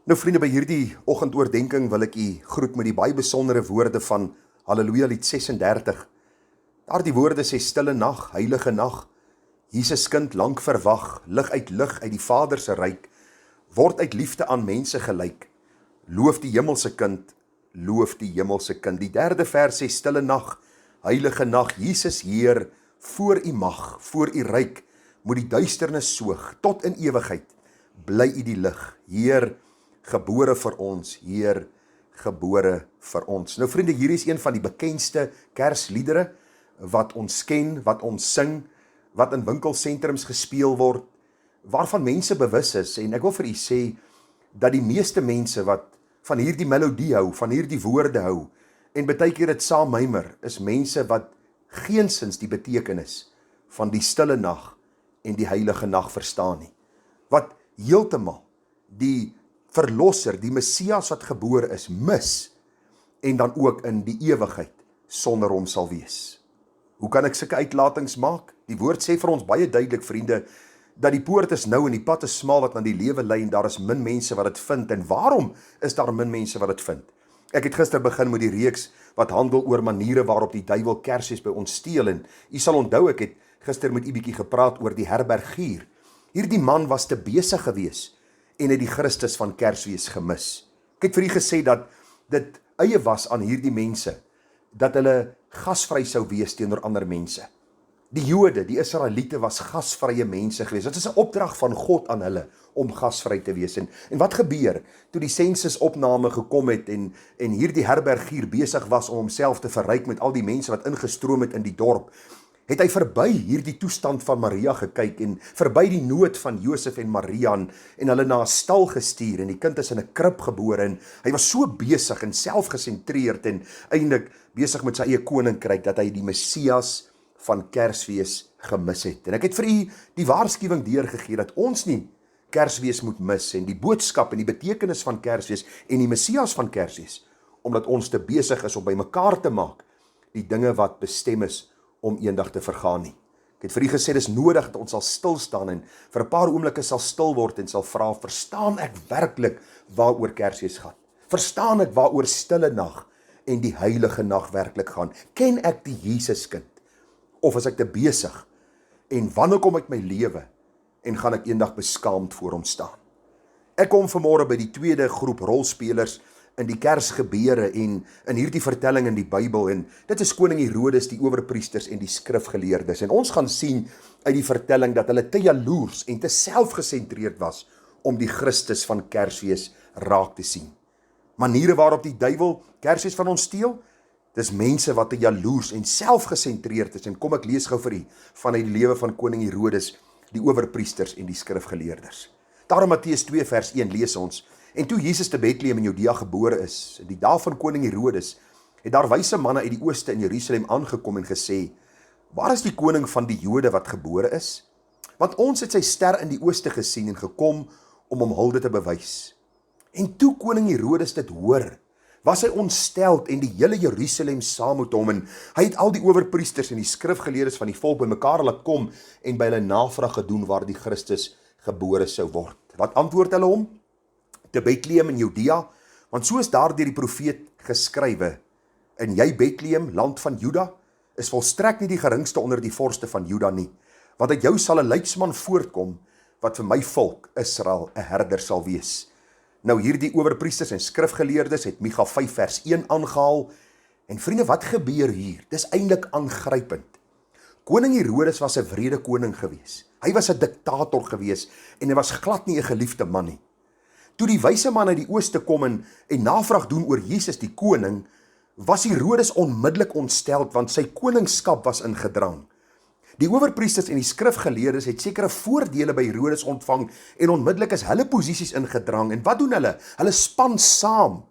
Nou vriende, by hierdie oggendoordenking wil ek u groet met die baie besondere woorde van Halleluja lied 36. Daardie woorde sê: stille nag, heilige nag, Jesus kind lank verwag, lig uit die Vader se ryk, word uit liefde aan mense gelyk. Loof die hemelse kind, loof die hemelse kind. Die derde vers sê: stille nag, heilige nag, Jesus Heer, voor u mag, voor u ryk, moet die duisternis soog, tot in ewigheid, bly u die lig. Heer, gebore vir ons, Heer, gebore vir ons. Nou vriende, hier is een van die bekendste kersliedere, wat ons ken, wat ons sing, wat in winkelsentrums gespeel word, waarvan mense bewus is, en ek wil vir u sê, dat die meeste mense wat van hierdie melodie hou, van hierdie woorde hou, en baie keer dit saam mymer, is mense wat geensins die betekenis van die stille nag en die heilige nag verstaan nie. Wat heeltemal die verlosser, die Messias wat gebore is, mis, en dan ook in die ewigheid sonder hom sal wees. Hoe kan ek sulke uitlatings maak? Die woord sê vir ons baie duidelik, vriende, dat die poort is nou en die pad is smal wat na die lewe lei, en daar is min mense wat dit vind. En waarom is daar min mense wat dit vind? Ek het gister begin met die reeks wat handel oor maniere waarop die duiwel Kersfees by ons steel, en u sal onthou, ek het gister met u bietjie gepraat oor die herbergier. Hierdie man was te besig gewees en het die Christus van Kersfees gemis. Ek het vir u gesê dat dit eie was aan hierdie mense, dat hulle gasvry sou wees teenoor ander mense. Die Jode, die Israeliete was gasvrye mense gewees. Dit is 'n opdrag van God aan hulle om gasvry te wees. En wat gebeur toe die sensusopname gekom het en hierdie herbergier besig was om homself te verryk met al die mense wat ingestroom het in die dorp? Het hy verby hierdie toestand van Maria gekyk en verby die nood van Josef en Maria en hulle na 'n stal gestuur, en die kind is in 'n krib gebore, en hy was so besig en selfgesentreerd en eintlik besig met sy eie koninkryk dat hy die Messias van Kersfees gemis het. En ek het vir u die waarskuwing deurgegee dat ons nie Kersfees moet mis, en die boodskap en die betekenis van Kersfees en die Messias van Kersfees, omdat ons te besig is om by mekaar te maak die dinge wat bestem is om eendag te vergaan nie. Ek het vir u gesê, dis nodig dat ons sal stil staan en vir 'n paar oomblikke sal stil word en sal vra, verstaan ek werklik waaroor Kersfees gaan? Verstaan ek waaroor stille nag en die heilige nag werklik gaan? Ken ek die Jesuskind? Of is ek te besig? En wanneer kom ek my lewe en gaan ek eendag beskaamd voor hom staan? Ek kom vanmôre by die tweede groep rolspelers in die Kersgebeure en in hierdie vertelling in die Bybel, en dit is koning Herodes, die owerpriesters en die skrifgeleerdes. En ons gaan sien uit die vertelling dat hulle te jaloers en te selfgesentreerd was om die Christus van Kersfees raak te sien. Maniere waarop die duiwel Kersfees van ons steel, dis mense wat te jaloers en selfgesentreerd is. En kom ek lees gou vir u vanuit die lewe van koning Herodes, die owerpriesters en die skrifgeleerders. Daar in Matteus 2 vers 1 lees ons: en toe Jesus te Bethlehem in Judea gebore is, in die dae van koning Herodes, het daar wyse manne uit die ooste in Jerusalem aangekom en gesê: waar is die koning van die Jode wat gebore is? Want ons het sy ster in die ooste gesien en gekom om hom hulde te bewys. En toe koning Herodes dit hoor, was hy ontsteld en die hele Jerusalem saam met hom, en hy het al die owerpriesters en die skrifgeleerdes van die volk bymekaar laat kom en by hulle navraag gedoen waar die Christus gebore sou word. Wat antwoord hulle hom? Te Bethlehem in Judea, want so is daar deur die profeet geskrywe: en jy Bethlehem, land van Juda, is volstrek nie die geringste onder die vorste van Juda nie, want uit jou sal 'n leidsman voortkom, wat vir my volk Israel 'n herder sal wees. Nou hierdie owerpriesters en skrifgeleerdes het Micha 5 vers 1 aangehaal, en vriende, wat gebeur hier? Dis eintlik aangrypend. Koning Herodes was 'n wrede koning gewees. Hy was 'n diktator gewees, en hy was glad nie 'n geliefde man nie. Toe die wyse man uit die ooste kom en navraag doen oor Jesus die koning, was Herodes onmiddellik ontsteld, want sy koningskap was in gedrang. Die owerpriesters en die skrifgeleerdes het sekere voordele by Herodes ontvang, en onmiddellik is hulle posisies in gedrang. En wat doen hulle? Hulle span saam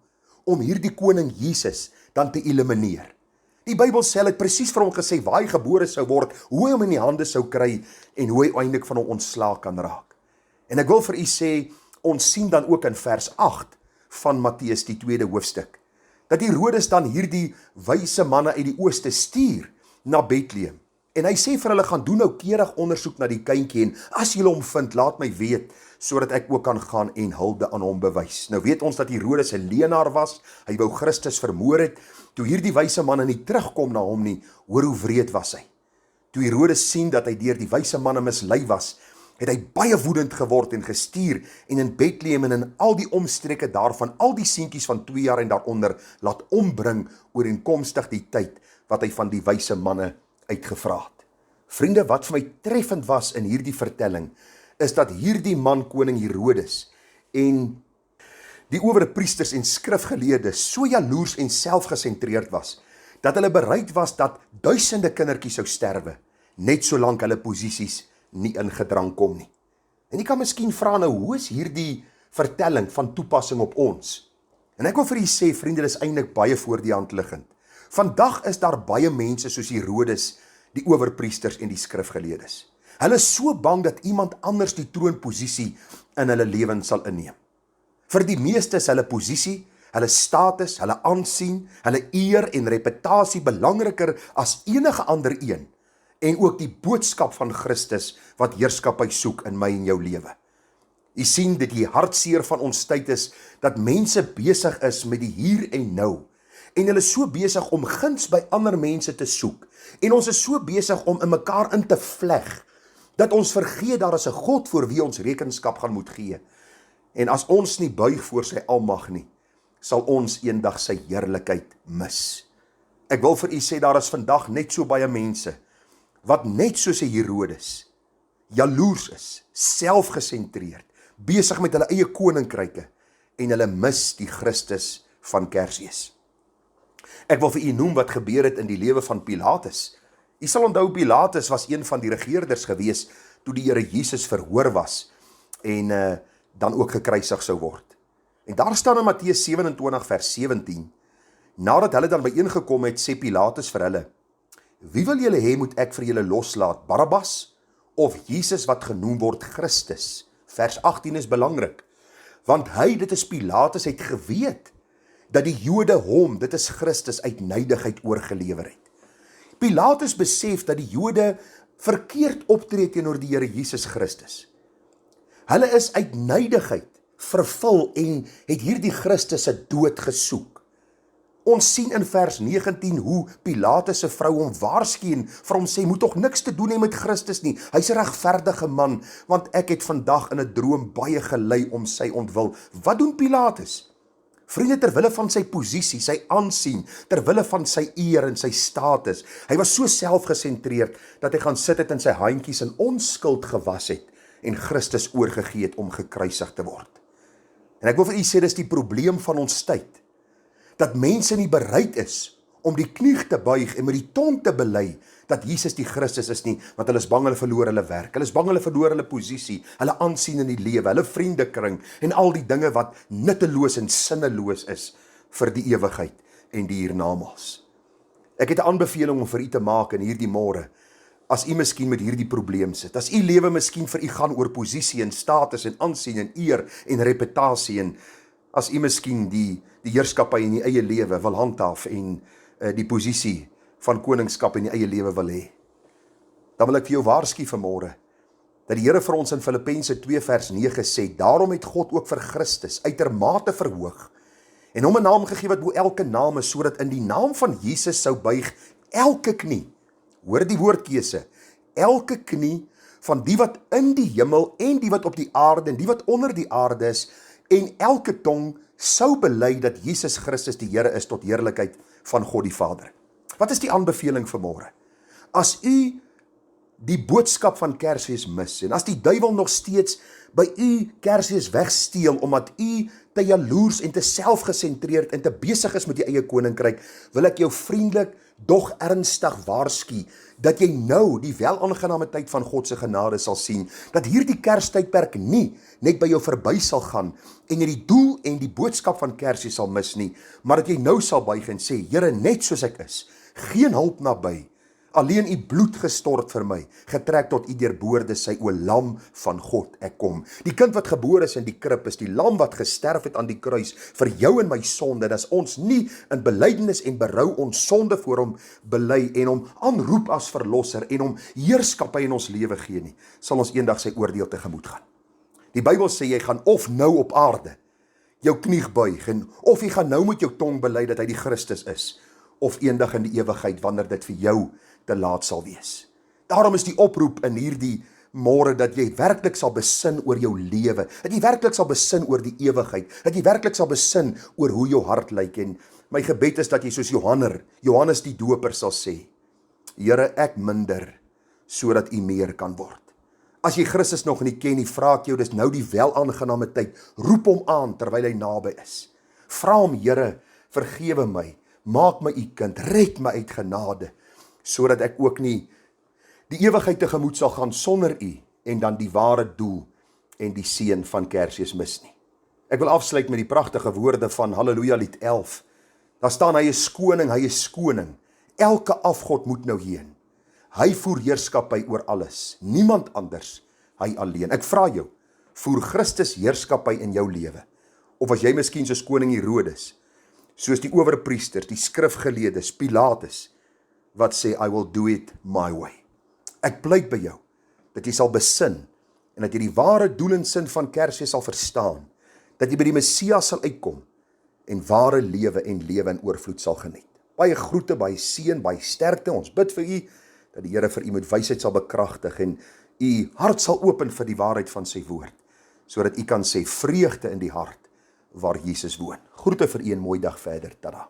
om hierdie koning Jesus dan te elimineer. Die Bybel sê, het presies vir hom gesê waar hy gebore sou word, hoe hy hom in die hande sou kry, en hoe hy eintlik van hom ontslae kan raak. En ek wil vir u sê, ons sien dan ook in vers 8 van Matteus die tweede hoofstuk, dat Herodes dan hierdie wyse manne uit die ooste stuur na Bethlehem. En hy sê vir hulle, gaan doen noukeurig ondersoek na die kindjie en as julle hom vind, laat my weet, sodat ek ook kan gaan en hulde aan hom bewys. Nou weet ons dat Herodes 'n leienaar was, hy wou Christus vermoor het. Toe hierdie wyse manne nie terugkom na hom nie, hoor hoe wreed was hy. Toe Herodes sien dat hy deur die wyse manne mislei was, het hy baie woedend geword en gestuur en in Bethlehem en in al die omstreke daarvan, al die seentjies van 2 jaar en daaronder, laat ombring ooreenkomstig die tyd wat hy van die wyse manne uitgevra het. Vriende, wat vir my treffend was in hierdie vertelling, is dat hierdie man koning Herodes en die owerpriesters en skrifgeleerdes so jaloers en selfgesentreerd was, dat hulle bereid was dat duisende kindertjies sou sterwe, net solank hulle posisies nie in gedrang kom nie. En jy kan miskien vra nou, hoe is hierdie vertelling van toepassing op ons? En ek wil vir julle sê, vriende, dis eintlik baie voor die hand liggend. Vandag is daar baie mense soos Herodes, die owerpriesters en die skrifgeleerdes. Hulle is so bang dat iemand anders die troonposisie in hulle lewens sal inneem. Vir die meeste is hulle posisie, hulle status, hulle aansien, hulle eer en reputasie belangriker as enige ander een, en ook die boodskap van Christus wat heerskappy soek in my en jou lewe. Jy sien dit die hartseer van ons tyd is, dat mense besig is met die hier en nou, en hulle is so besig om guns by ander mense te soek, en ons is so besig om in mekaar in te vleg, dat ons vergeet daar is 'n God voor wie ons rekenskap gaan moet gee, en as ons nie buig voor sy almag nie, sal ons eendag sy heerlikheid mis. Ek wil vir u sê, daar is vandag net so baie mense, wat net soos 'n Herodes, jaloers is, selfgesentreerd, besig met hulle eie koninkryke, en hulle mis die Christus van Kersfees. Ek wil vir u noem wat gebeur het in die lewe van Pilatus. U sal onthou, Pilatus was een van die regeerders gewees, toe die Here Jesus verhoor was, en dan ook gekruisig sou word. En daar staan in Matteus 27 vers 17, nadat hulle dan byeengekom het, sê Pilatus vir hulle, wie wil julle hê moet ek vir julle loslaat, Barabbas of Jesus wat genoem word Christus? Vers 18 is belangrik, want hy, dit is Pilatus, het geweet, dat die Jode hom, dit is Christus, uit nydigheid oorgelewer het. Pilatus besef dat die Jode verkeerd optree teenoor die Here Jesus Christus. Hulle is uit nydigheid vervul en het hierdie Christus se dood gesoek. Ons sien in vers 19 hoe Pilatus se vrou hom waarsku en vir hom sê, moet tog niks te doen hê met Christus nie. Hy's 'n regverdige man, want ek het vandag in 'n droom baie gelei om sy ontwil. Wat doen Pilatus? Vriende, terwille van sy posisie, sy aansien, terwille van sy eer en sy status, hy was so selfgesentreerd, dat hy gaan sit het en sy handjies in onskuld gewas het, en Christus oorgegee het om gekruisig te word. En ek wil vir u sê, dis die probleem van ons tyd, dat mense nie bereid is om die knie te buig en met die tong te bely dat Jesus die Christus is nie, want hulle is bang hulle verloor hulle werk, hulle is bang hulle verloor hulle posisie, hulle aansien in die lewe, hulle vriendekring en al die dinge wat nutteloos en sinneloos is vir die ewigheid en die hiernamaals. Ek het 'n aanbeveling om vir u te maak in hierdie môre, as u miskien met hierdie probleem sit, as u lewe miskien vir u gaan oor posisie en status en aansien en eer en reputasie, en as u miskien die heerskappy in die eie lewe wil handhaaf en die posisie van koningskap in die eie lewe wil hê, dan wil ek vir jou waarsku vanmôre, dat die Here vir ons in Filippense 2 vers 9 sê, daarom het God ook vir Christus uitermate verhoog, en hom 'n naam gegee wat bo elke naam is, sodat in die naam van Jesus sou buig elke knie, hoor die woordkeuse, elke knie van die wat in die hemel en die wat op die aarde en die wat onder die aarde is, en elke tong sou bely dat Jesus Christus die Here is tot heerlikheid van God die Vader. Wat is die aanbeveling vanmôre? As u die boodskap van Kersfees mis, en as die duiwel nog steeds by u Kersfees wegsteel, omdat u te jaloers en te selfgesentreerd en te besig is met die eie koninkryk, wil ek jou vriendelik, dog ernstig waarsku, dat jy nou die welaangename tyd van God se genade sal sien, dat hierdie Kerstydperk nie net by jou verby sal gaan, en jy die doel en die boodskap van Kersfees sal mis nie, maar dat jy nou sal buig en sê, Here, net soos ek is, geen hulp naby, Alleen u bloed gestort vir my, getrek tot u deurboorde sy, o lam van God, ek kom. Die kind wat gebore is in die krib is die lam wat gesterf het aan die kruis vir jou en my sonde. En as ons nie in belydenis en berou ons sonde voor hom bely en hom aanroep as verlosser en hom heerskappy in ons lewe gee nie, sal ons eendag sy oordeel tegemoet gaan. Die Bybel sê jy gaan of nou op aarde jou knie buig of jy gaan nou met jou tong bely dat hy die Christus is, of eendag in die ewigheid wanneer dit vir jou te laat sal wees. Daarom is die oproep in hierdie môre dat jy werklik sal besin oor jou lewe, dat jy werklik sal besin oor die ewigheid, dat jy werklik sal besin oor hoe jou hart lyk. En my gebed is dat jy soos Johannes die Doper sal sê, Here, ek minder, sodat u meer kan word. As jy Christus nog nie ken nie, vra ek jou, dis nou die welaangename tyd, roep hom aan terwyl hy naby is. Vra hom, Here, vergewe my, maak my u kind, red my uit genade, sodat ek ook nie die ewigheid tegemoet sal gaan sonder u, en dan die ware doel en die seën van Kersfees mis nie. Ek wil afsluit met die pragtige woorde van Halleluja lied 11. Daar staan, hy is koning, elke afgod moet nou heen. Hy voer heerskappy oor alles, niemand anders, hy alleen. Ek vra jou, voer Christus heerskappy in jou lewe? Of as jy miskien soos koning Herodes, soos die owerpriesters, die skrifgeleerdes, Pilatus, wat sê, I will do it my way. Ek pleit by jou, dat jy sal besin, en dat jy die ware doel en sin van Kersfees sal verstaan, dat jy by die Messias sal uitkom, en ware lewe en lewe in oorvloed sal geniet. Baie groete, baie seën, baie sterkte, ons bid vir u, dat die Here vir u met wysheid sal bekragtig, en u hart sal open vir die waarheid van sy woord, sodat u kan sê, vreugde in die hart, waar Jesus woon. Groete vir u en mooi dag verder, tada.